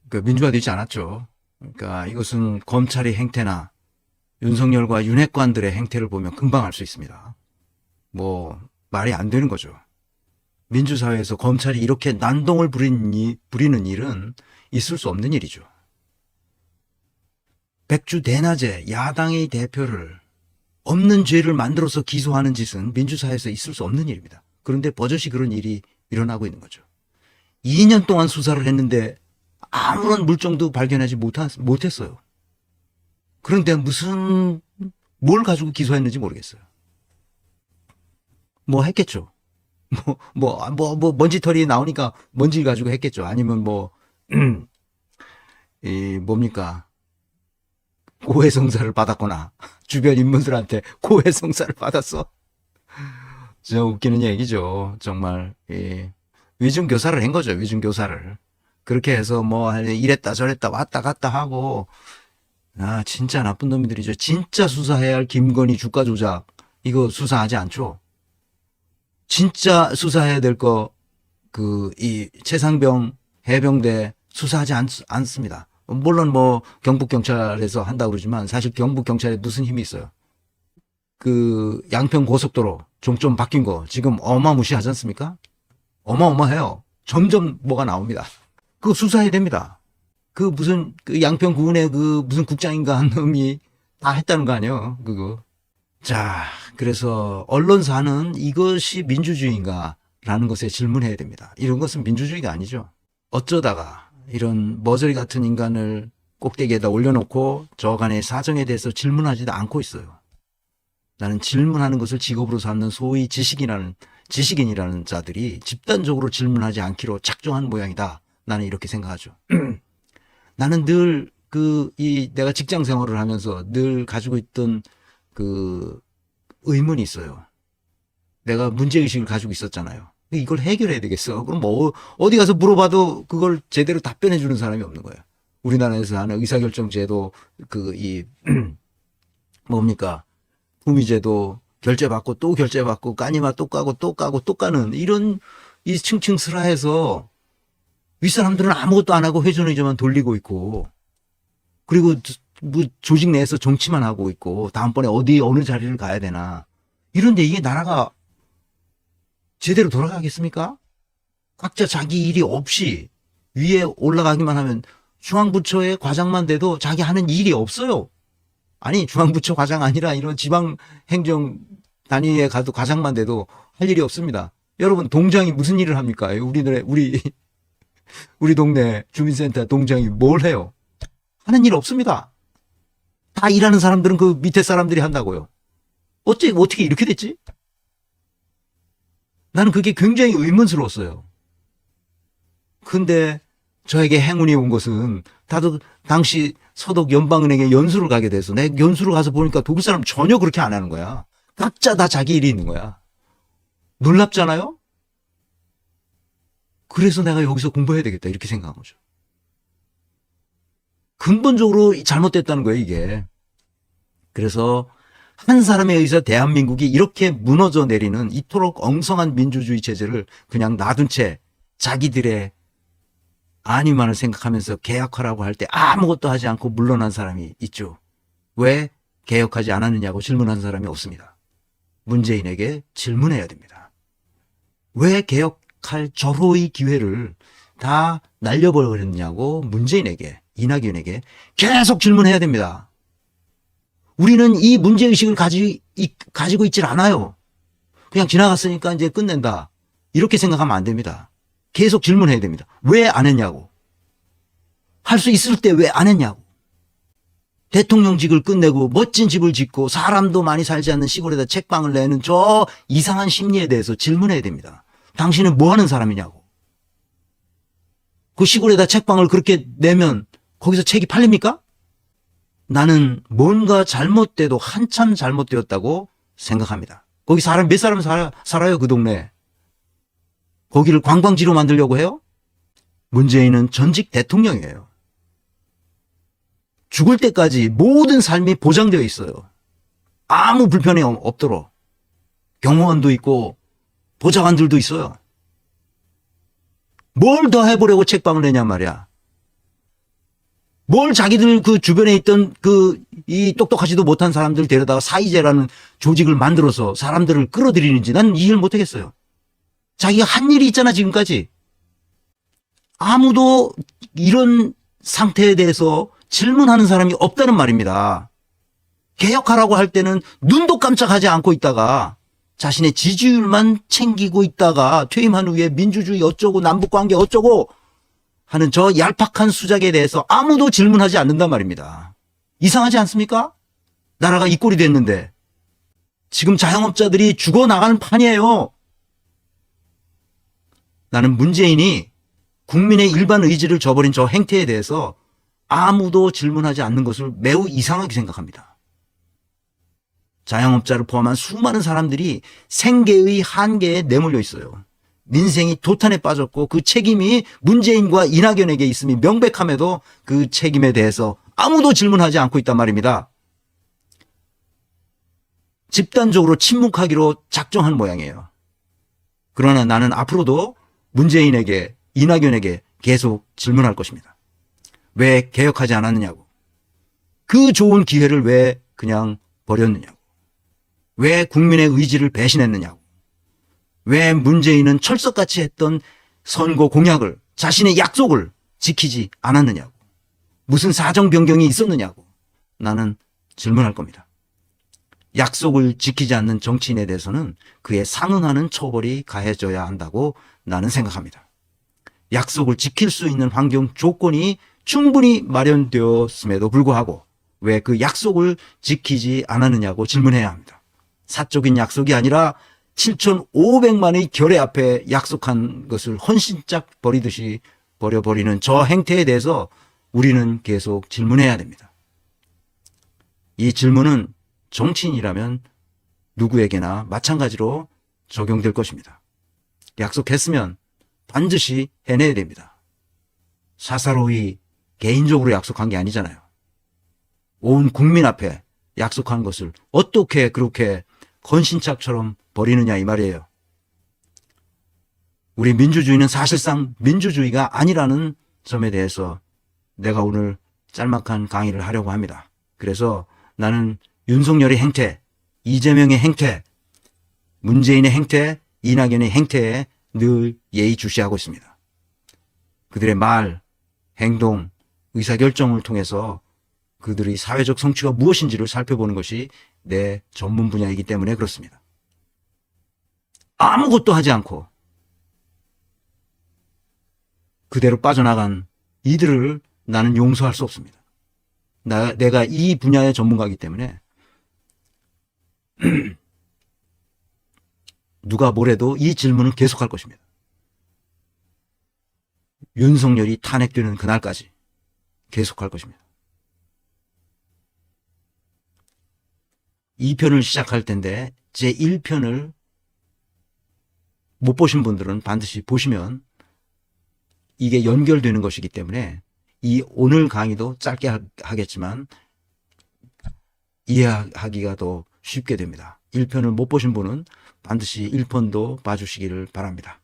그 민주화되지 않았죠. 그러니까 이것은 검찰의 행태나 윤석열과 윤핵관들의 행태를 보면 금방 알 수 있습니다. 뭐 말이 안 되는 거죠. 민주사회에서 검찰이 이렇게 난동을 부리는 일은 있을 수 없는 일이죠. 백주 대낮에 야당의 대표를 없는 죄를 만들어서 기소하는 짓은 민주사회에서 있을 수 없는 일입니다. 그런데 버젓이 그런 일이 일어나고 있는 거죠. 2년 동안 수사를 했는데 아무런 물증도 발견하지 못했어요. 그런데 뭘 가지고 기소했는지 모르겠어요. 뭐 했겠죠. 먼지털이 나오니까 먼지 가지고 했겠죠. 아니면 뭡니까. 고해성사를 받았거나, 주변 인물들한테 고해성사를 받았어. 진짜 웃기는 얘기죠. 정말, 위중교사를 한 거죠. 위중교사를. 그렇게 해서 이랬다 저랬다 왔다 갔다 하고, 진짜 나쁜 놈들이죠. 진짜 수사해야 할 김건희 주가 조작, 이거 수사하지 않죠. 진짜 수사해야 될 이 최상병 해병대 수사하지 않습니다. 물론 경북경찰에서 한다고 그러지만 사실 경북경찰에 무슨 힘이 있어요. 그 양평 고속도로 종점 바뀐 거 지금 어마무시하지 않습니까? 어마어마해요. 점점 뭐가 나옵니다. 그거 수사해야 됩니다. 그 양평 구은의 무슨 국장인가 한 놈이 다 했다는 거 아니에요, 그거. 자, 그래서 언론사는 이것이 민주주의인가? 라는 것에 질문해야 됩니다. 이런 것은 민주주의가 아니죠. 어쩌다가 이런 머저리 같은 인간을 꼭대기에다 올려놓고 저간의 사정에 대해서 질문하지도 않고 있어요. 나는 질문하는 것을 직업으로 삼는 소위 지식인이라는 자들이 집단적으로 질문하지 않기로 작정한 모양이다. 나는 이렇게 생각하죠. 나는 늘 내가 직장 생활을 하면서 늘 가지고 있던 의문이 있어요. 내가 문제의식을 가지고 있었잖아요. 이걸 해결해야 되겠어. 그럼 어디 가서 물어봐도 그걸 제대로 답변해 주는 사람이 없는 거예요. 우리나라에서 하는 의사결정제도, 뭡니까. 구미제도 결제받고 또 결제받고 까니마 또 까고 또 까고 또 까는 이런 이 층층스라해서 윗사람들은 아무것도 안 하고 회전의자만 돌리고 있고 그리고 조직 내에서 정치만 하고 있고 다음번에 어느 자리를 가야 되나. 이런데 이게 나라가 제대로 돌아가겠습니까? 각자 자기 일이 없이 위에 올라가기만 하면 중앙부처의 과장만 돼도 자기 하는 일이 없어요. 아니 중앙부처 과장 아니라 이런 지방행정 단위에 가도 과장만 돼도 할 일이 없습니다. 여러분 동장이 무슨 일을 합니까? 우리 동네 주민센터 동장이 뭘 해요? 하는 일 없습니다. 다 일하는 사람들은 그 밑에 사람들이 한다고요. 어떻게 이렇게 됐지? 나는 그게 굉장히 의문스러웠어요. 근데 저에게 행운이 온 것은 나도 당시 서독 연방은행에 연수를 가게 돼서 내 연수를 가서 보니까 독일 사람 전혀 그렇게 안 하는 거야. 각자 다 자기 일이 있는 거야. 놀랍잖아요? 그래서 내가 여기서 공부해야 되겠다 이렇게 생각한 거죠. 근본적으로 잘못됐다는 거예요, 이게. 그래서 한 사람에 의해서 대한민국이 이렇게 무너져 내리는 이토록 엉성한 민주주의 체제를 그냥 놔둔 채 자기들의 안위만을 생각하면서 개혁하라고 할 때 아무것도 하지 않고 물러난 사람이 있죠. 왜 개혁하지 않았느냐고 질문한 사람이 없습니다. 문재인에게 질문해야 됩니다. 왜 개혁할 절호의 기회를 다 날려버렸냐고 문재인에게, 이낙연에게 계속 질문해야 됩니다. 우리는 이 문제의식을 가지고 있질 않아요. 그냥 지나갔으니까 이제 끝낸다. 이렇게 생각하면 안 됩니다. 계속 질문해야 됩니다. 왜 안 했냐고. 할 수 있을 때 왜 안 했냐고. 대통령직을 끝내고 멋진 집을 짓고 사람도 많이 살지 않는 시골에다 책방을 내는 저 이상한 심리에 대해서 질문해야 됩니다. 당신은 뭐 하는 사람이냐고. 그 시골에다 책방을 그렇게 내면 거기서 책이 팔립니까? 나는 뭔가 잘못돼도 한참 잘못되었다고 생각합니다. 거기 몇 사람 살아요, 그 동네에. 거기를 관광지로 만들려고 해요? 문재인은 전직 대통령이에요. 죽을 때까지 모든 삶이 보장되어 있어요. 아무 불편이 없도록. 경호원도 있고 보좌관들도 있어요. 뭘 더 해보려고 책방을 내냔 말이야. 뭘 자기들 그 주변에 있던 이 똑똑하지도 못한 사람들 데려다가 사이제라는 조직을 만들어서 사람들을 끌어들이는지 난 이해를 못하겠어요. 자기가 한 일이 있잖아, 지금까지. 아무도 이런 상태에 대해서 질문하는 사람이 없다는 말입니다. 개혁하라고 할 때는 눈도 깜짝하지 않고 있다가 자신의 지지율만 챙기고 있다가 퇴임한 후에 민주주의 어쩌고 남북관계 어쩌고 하는 저 얄팍한 수작에 대해서 아무도 질문하지 않는단 말입니다. 이상하지 않습니까? 나라가 이 꼴이 됐는데 지금 자영업자들이 죽어나가는 판이에요. 나는 문재인이 국민의 일반 의지를 저버린 저 행태에 대해서 아무도 질문하지 않는 것을 매우 이상하게 생각합니다. 자영업자를 포함한 수많은 사람들이 생계의 한계에 내몰려 있어요. 민생이 도탄에 빠졌고 그 책임이 문재인과 이낙연에게 있음이 명백함에도 그 책임에 대해서 아무도 질문하지 않고 있단 말입니다. 집단적으로 침묵하기로 작정한 모양이에요. 그러나 나는 앞으로도 문재인에게 이낙연에게 계속 질문할 것입니다. 왜 개혁하지 않았느냐고. 그 좋은 기회를 왜 그냥 버렸느냐고. 왜 국민의 의지를 배신했느냐고. 왜 문재인은 철석같이 했던 선거 공약을 자신의 약속을 지키지 않았느냐고. 무슨 사정 변경이 있었느냐고. 나는 질문할 겁니다. 약속을 지키지 않는 정치인에 대해서는 그에 상응하는 처벌이 가해져야 한다고 나는 생각합니다. 약속을 지킬 수 있는 환경 조건이 충분히 마련되었음에도 불구하고 왜 그 약속을 지키지 않았느냐고 질문해야 합니다. 사적인 약속이 아니라 7,500만의 결의 앞에 약속한 것을 헌신짝 버리듯이 버려버리는 저 행태에 대해서 우리는 계속 질문해야 됩니다. 이 질문은 정치인이라면 누구에게나 마찬가지로 적용될 것입니다. 약속했으면 반드시 해내야 됩니다. 사사로이 개인적으로 약속한 게 아니잖아요. 온 국민 앞에 약속한 것을 어떻게 그렇게 헌신짝처럼 버리느냐 이 말이에요. 우리 민주주의는 사실상 민주주의가 아니라는 점에 대해서 내가 오늘 짤막한 강의를 하려고 합니다. 그래서 나는 윤석열의 행태, 이재명의 행태, 문재인의 행태, 이낙연의 행태에 늘 예의주시하고 있습니다. 그들의 말, 행동, 의사결정을 통해서 그들의 사회적 성취가 무엇인지를 살펴보는 것이 내 전문 분야이기 때문에 그렇습니다. 아무것도 하지 않고 그대로 빠져나간 이들을 나는 용서할 수 없습니다. 내가 이 분야의 전문가이기 때문에 누가 뭐래도 이 질문은 계속할 것입니다. 윤석열이 탄핵되는 그날까지 계속할 것입니다. 2편을 시작할 텐데 제 1편을 못 보신 분들은 반드시 보시면 이게 연결되는 것이기 때문에 이 오늘 강의도 짧게 하겠지만 이해하기가 더 쉽게 됩니다. 1편을 못 보신 분은 반드시 1편도 봐주시기를 바랍니다.